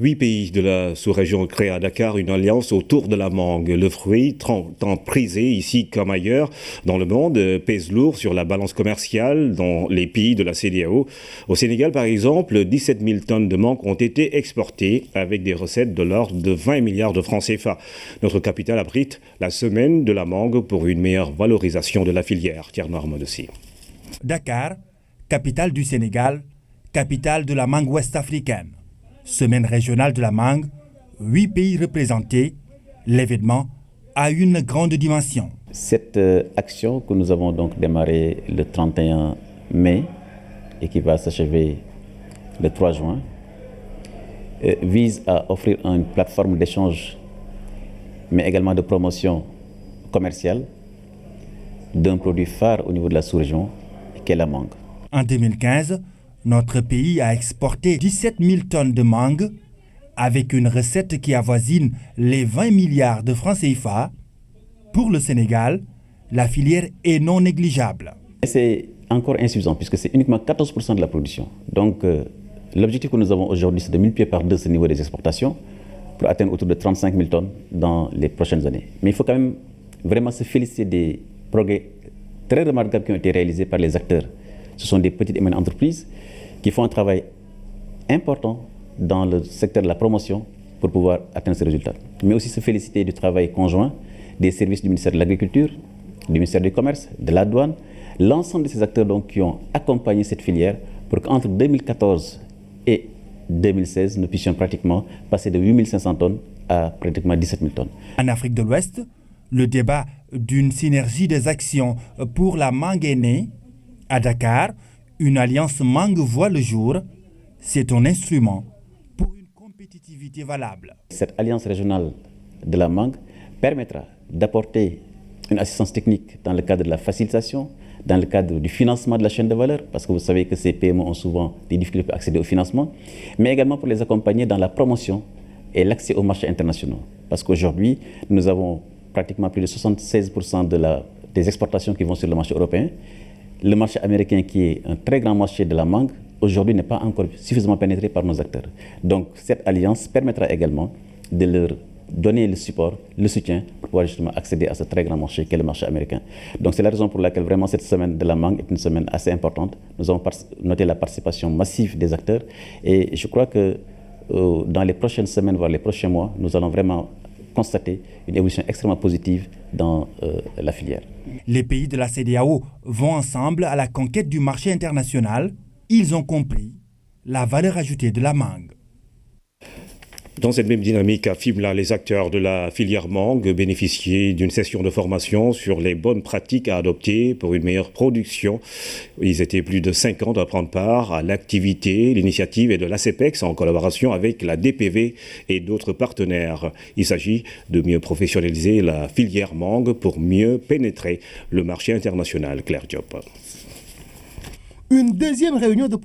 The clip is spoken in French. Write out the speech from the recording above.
8 pays de la sous-région créent à Dakar une alliance autour de la mangue. Le fruit, tant prisé ici comme ailleurs dans le monde, pèse lourd sur la balance commerciale dans les pays de la CEDEAO. Au Sénégal, par exemple, 17 000 tonnes de mangue ont été exportées avec des recettes de l'ordre de 20 milliards de francs CFA. Notre capitale abrite la semaine de la mangue pour une meilleure valorisation de la filière. Thierry Armand aussi. Dakar, capitale du Sénégal, capitale de la mangue ouest-africaine. Semaine régionale de la mangue, 8 pays représentés, l'événement a une grande dimension. Cette action que nous avons donc démarrée le 31 mai et qui va s'achever le 3 juin vise à offrir une plateforme d'échange mais également de promotion commerciale d'un produit phare au niveau de la sous-région qui est la mangue. En 2015, notre pays a exporté 17 000 tonnes de mangue avec une recette qui avoisine les 20 milliards de francs CFA. Pour le Sénégal, la filière est non négligeable. C'est encore insuffisant puisque c'est uniquement 14% de la production. Donc l'objectif que nous avons aujourd'hui, c'est de multiplier par 2 ce niveau des exportations pour atteindre autour de 35 000 tonnes dans les prochaines années. Mais il faut quand même vraiment se féliciter des progrès très remarquables qui ont été réalisés par les acteurs. Ce sont des petites et moyennes entreprises qui font un travail important dans le secteur de la promotion pour pouvoir atteindre ces résultats. Mais aussi se féliciter du travail conjoint des services du ministère de l'Agriculture, du ministère du Commerce, de la douane, l'ensemble de ces acteurs donc, qui ont accompagné cette filière pour qu'entre 2014 et 2016, nous puissions pratiquement passer de 8 500 tonnes à pratiquement 17 000 tonnes. En Afrique de l'Ouest, le débat d'une synergie des actions pour la mangue est né. À Dakar, une alliance mangue voit le jour. C'est un instrument pour une compétitivité valable. Cette alliance régionale de la mangue permettra d'apporter une assistance technique dans le cadre de la facilitation, dans le cadre du financement de la chaîne de valeur, parce que vous savez que ces PME ont souvent des difficultés pour accéder au financement, mais également pour les accompagner dans la promotion et l'accès aux marchés internationaux. Parce qu'aujourd'hui, nous avons pratiquement plus de 76% des exportations qui vont sur le marché européen. Le marché américain, qui est un très grand marché de la mangue, aujourd'hui n'est pas encore suffisamment pénétré par nos acteurs. Donc cette alliance permettra également de leur donner le support, le soutien pour pouvoir justement accéder à ce très grand marché qu'est le marché américain. Donc c'est la raison pour laquelle vraiment cette semaine de la mangue est une semaine assez importante. Nous avons noté la participation massive des acteurs et je crois que dans les prochaines semaines, voire les prochains mois, nous allons vraiment constater une évolution extrêmement positive dans la filière. Les pays de la CEDEAO vont ensemble à la conquête du marché international. Ils ont compris la valeur ajoutée de la mangue. Dans cette même dynamique, à Fimela, les acteurs de la filière mangue bénéficiaient d'une session de formation sur les bonnes pratiques à adopter pour une meilleure production. Ils étaient plus de 50 à prendre part à l'activité. L'initiative est de l'ACEPEX en collaboration avec la DPV et d'autres partenaires. Il s'agit de mieux professionnaliser la filière mangue pour mieux pénétrer le marché international. Claire Diop. Une deuxième réunion de